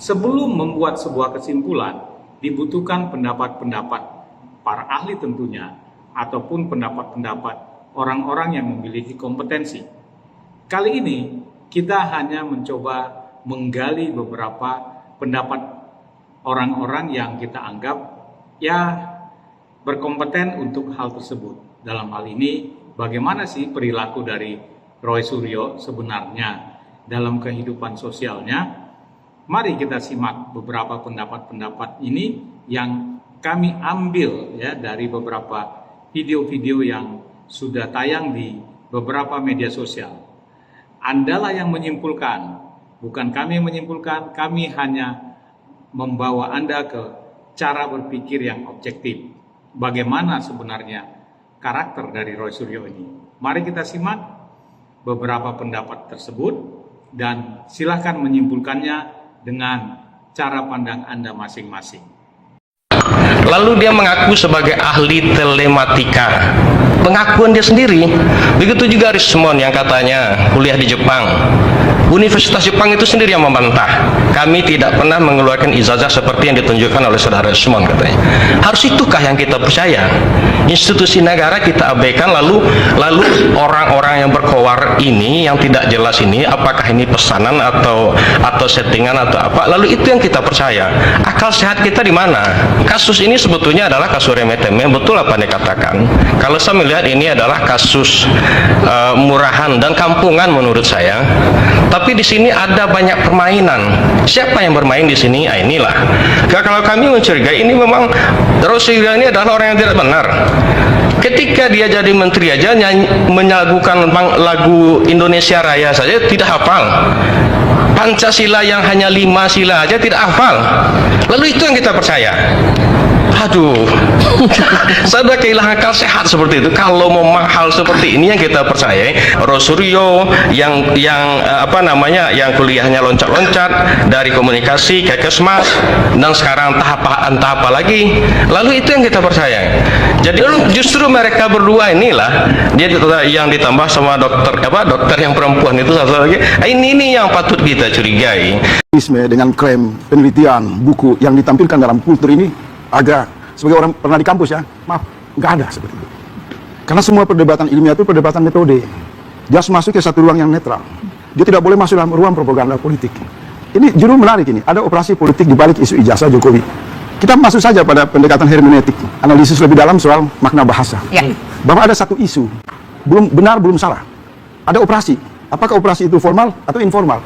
sebelum membuat sebuah kesimpulan, dibutuhkan pendapat-pendapat para ahli tentunya, ataupun pendapat-pendapat orang-orang yang memiliki kompetensi. Kali ini kita hanya mencoba menggali beberapa pendapat orang-orang yang kita anggap berkompeten untuk hal tersebut. Dalam hal ini, bagaimana sih perilaku dari Roy Suryo sebenarnya dalam kehidupan sosialnya? Mari kita simak beberapa pendapat-pendapat ini yang kami ambil dari beberapa video-video yang sudah tayang di beberapa media sosial. Andalah yang menyimpulkan, bukan kami yang menyimpulkan, kami hanya membawa Anda ke cara berpikir yang objektif. Bagaimana sebenarnya karakter dari Roy Suryo ini? Mari kita simak beberapa pendapat tersebut dan silakan menyimpulkannya dengan cara pandang Anda masing-masing. Lalu dia mengaku sebagai ahli telematika. Pengakuan dia sendiri. Begitu juga Rismon yang katanya kuliah di Jepang. Universitas Jepang itu sendiri yang membantah. Kami tidak pernah mengeluarkan ijazah seperti yang ditunjukkan oleh saudara Rismon katanya. Harus itukah yang kita percaya? Institusi negara kita abaikan, lalu orang-orang yang berkowar ini, yang tidak jelas ini, apakah ini pesanan atau settingan atau apa? Lalu itu yang kita percaya. Akal sehat kita di mana? Kasus ini sebetulnya adalah kasus remeh-temeh, betul apa yang dikatakan. Kalau saya melihat ini adalah kasus murahan dan kampungan menurut saya. Tapi di sini ada banyak permainan. Siapa yang bermain di sini? Inilah. Kalau kami mencurigai ini memang Roy Suryo ini adalah orang yang tidak benar. Ketika dia jadi menteri aja menyagukan lagu Indonesia Raya saja tidak hafal. Pancasila yang hanya 5 sila aja tidak hafal. Lalu itu yang kita percaya. Aduh, saya sudah kehilangan akal sehat seperti itu. Kalau mau hal seperti ini yang kita percaya, Roy Suryo yang kuliahnya loncat-loncat dari komunikasi ke Kesmas dan sekarang entah apa lagi. Lalu itu yang kita percaya. Jadi justru mereka berdua inilah dia yang ditambah sama dokter yang perempuan itu satu lagi. Ini yang patut kita curigai. Dengan klaim penelitian buku yang ditampilkan dalam kultur ini agak, sebagai orang pernah di kampus ya, maaf, nggak ada seperti itu. Karena semua perdebatan ilmiah itu perdebatan metode. Dia harus masuk ke satu ruang yang netral. Dia tidak boleh masuk dalam ruang propaganda politik. Ini judul menarik ini, ada operasi politik di balik isu ijazah Jokowi. Kita masuk saja pada pendekatan hermeneutik, analisis lebih dalam soal makna bahasa. Ya. Bahwa ada satu isu, belum benar belum salah. Ada operasi. Apakah operasi itu formal atau informal?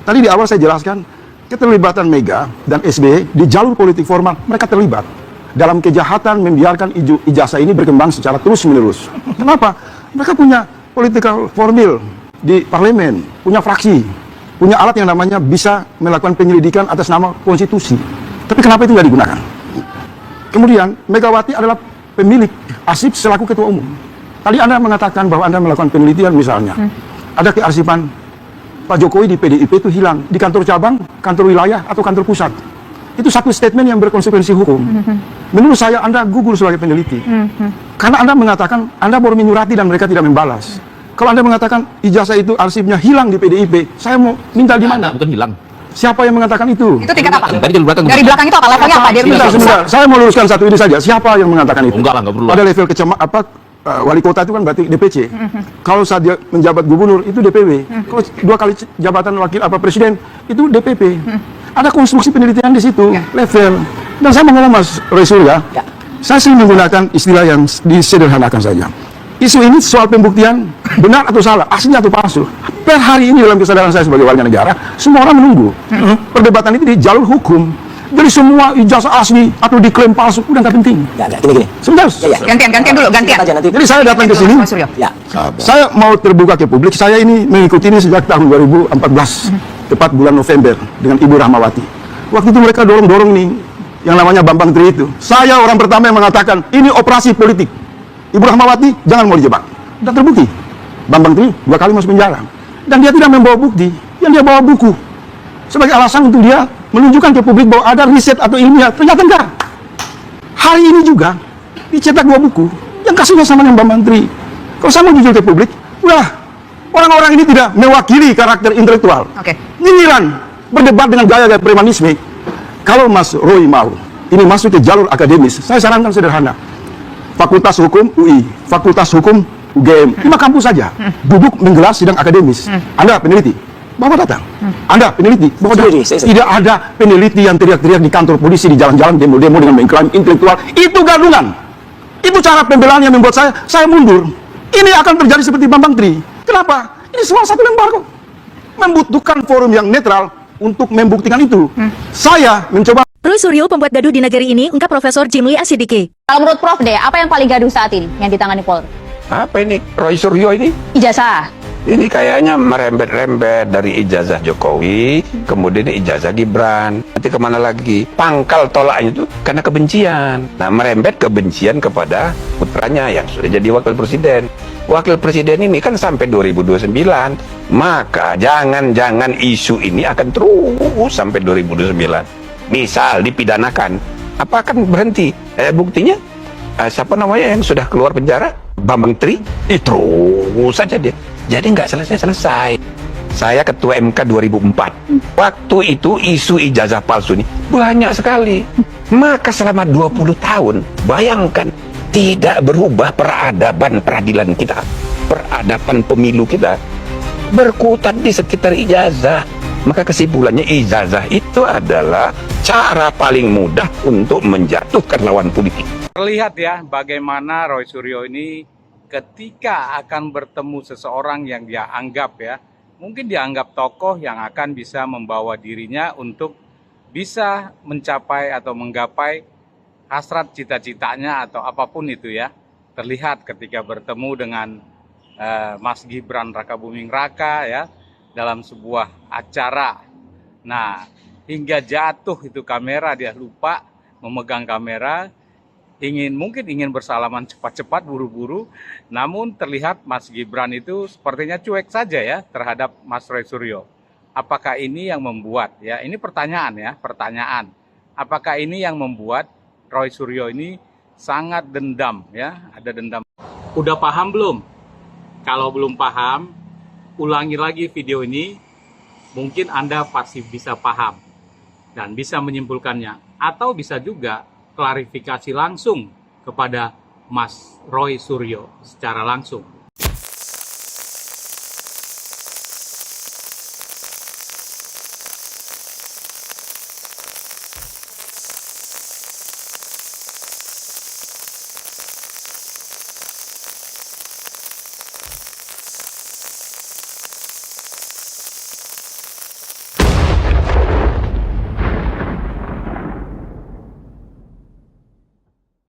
Tadi di awal saya jelaskan, keterlibatan Mega dan SBY di jalur politik formal, mereka terlibat dalam kejahatan membiarkan ijazah ini berkembang secara terus-menerus. Kenapa? Mereka punya political formil di parlemen, punya fraksi, punya alat yang namanya bisa melakukan penyelidikan atas nama konstitusi. Tapi kenapa itu nggak digunakan? Kemudian, Megawati adalah pemilik arsip selaku ketua umum. Tadi Anda mengatakan bahwa Anda melakukan penelitian misalnya. Ada kearsipan Pak Jokowi di PDIP itu hilang di kantor cabang, kantor wilayah, atau kantor pusat. Itu satu statement yang berkonsekuensi hukum. Menurut saya Anda gugur sebagai peneliti. Karena Anda mengatakan Anda baru menyurati dan mereka tidak membalas. Kalau Anda mengatakan ijazah itu arsipnya hilang di PDIP, saya mau minta di mana? Bukan hilang. Siapa yang mengatakan itu? Itu tingkat apa? Dari belakang itu apa? Levelnya apa? Sebentar. Saya mau luruskan satu ini saja. Siapa yang mengatakan itu? Enggak lah, enggak perlu. Pada level wali kota itu kan berarti DPC. Kalau saat dia menjabat gubernur itu DPW. Kalau 2 kali jabatan wakil presiden itu DPP. Ada konstruksi penelitian di situ, level. Dan saya mau ngomong Mas Roy Suryo, saya sering menggunakan istilah yang disederhanakan saja. Isu ini soal pembuktian benar atau salah, asli atau palsu. Per hari ini dalam kesadaran saya sebagai warga negara, semua orang menunggu. Perdebatan itu di jalur hukum. Jadi semua ijazah asli atau diklaim palsu udah nggak penting. Gini. Sebentar. Gantian dulu. Jadi saya datang ke sini, saya mau terbuka ke publik. Saya ini mengikuti ini sejak tahun 2014, tepat bulan November dengan Ibu Rahmawati. Waktu itu mereka dorong nih, yang namanya Bambang Tri itu. Saya orang pertama yang mengatakan ini operasi politik. Ibu Rahmawati jangan mau dijebak. Sudah terbukti. Bambang Tri 2 kali masuk penjara. Dan dia tidak membawa bukti, yang dia bawa buku. Sebagai alasan untuk dia menunjukkan ke publik bahwa ada riset atau ilmiah. Ternyata enggak. Hari ini juga dicetak 2 buku yang kasusnya sama dengan Bambang Tri. Kalau saya mau jujur ke publik, udah orang-orang ini tidak mewakili karakter intelektual. Nyinyiran berdebat dengan gaya-gaya premanisme. Kalau Mas Roy mau ini masuk ke jalur akademis, saya sarankan sederhana. Fakultas Hukum UI, Fakultas Hukum UGM, 5 kampus saja duduk menggelar sidang akademis. Anda peneliti, bawa datang. Anda peneliti, bawa datang. Tidak ada peneliti yang teriak-teriak di kantor polisi, di jalan-jalan, demo-demo dengan mengklaim intelektual. Itu gadungan. Itu cara pembelaan yang membuat saya mundur. Ini akan terjadi seperti Bambang Tri. Kenapa? Ini semua satu lembar kok. Membutuhkan forum yang netral untuk membuktikan itu. Saya mencoba. Roy Suryo, pembuat gaduh di negeri ini, ungkap Profesor Jimli Asidiki. Kalau menurut Prof deh, apa yang paling gaduh saat ini yang ditangani Polri? Apa ini? Roy Suryo ini? Ijazah. Ini kayaknya merembet-rembet dari ijazah Jokowi, kemudian ijazah Gibran. Nanti kemana lagi? Pangkal tolaknya itu karena kebencian. Nah, merembet kebencian kepada putranya yang sudah jadi wakil presiden. Wakil presiden ini kan sampai 2029. Maka jangan-jangan isu ini akan terus sampai 2029. Misal dipidanakan, apa akan berhenti? Buktinya, siapa namanya yang sudah keluar penjara? Bambang Tri, terus saja dia. Jadi nggak selesai-selesai. Saya ketua MK 2004. Waktu itu isu ijazah palsu ini banyak sekali. Maka selama 20 tahun, bayangkan, tidak berubah peradaban peradilan kita. Peradaban pemilu kita berkutat di sekitar ijazah. Maka kesimpulannya ijazah itu adalah cara paling mudah untuk menjatuhkan lawan politik. Terlihat ya bagaimana Roy Suryo ini ketika akan bertemu seseorang yang dia anggap ya, mungkin dianggap tokoh yang akan bisa membawa dirinya untuk bisa mencapai atau menggapai hasrat cita-citanya atau apapun itu ya. Terlihat ketika bertemu dengan Mas Gibran Rakabuming Raka ya, dalam sebuah acara. Nah, hingga jatuh itu kamera, dia lupa memegang kamera, mungkin ingin bersalaman cepat-cepat, buru-buru, namun terlihat Mas Gibran itu sepertinya cuek saja ya terhadap Mas Roy Suryo. Apakah ini yang membuat ya, ini pertanyaan ya, pertanyaan. Apakah ini yang membuat Roy Suryo ini sangat dendam ya, ada dendam. Udah paham belum? Kalau belum paham, ulangi lagi video ini, mungkin Anda pasti bisa paham dan bisa menyimpulkannya. Atau bisa juga klarifikasi langsung kepada Mas Roy Suryo secara langsung.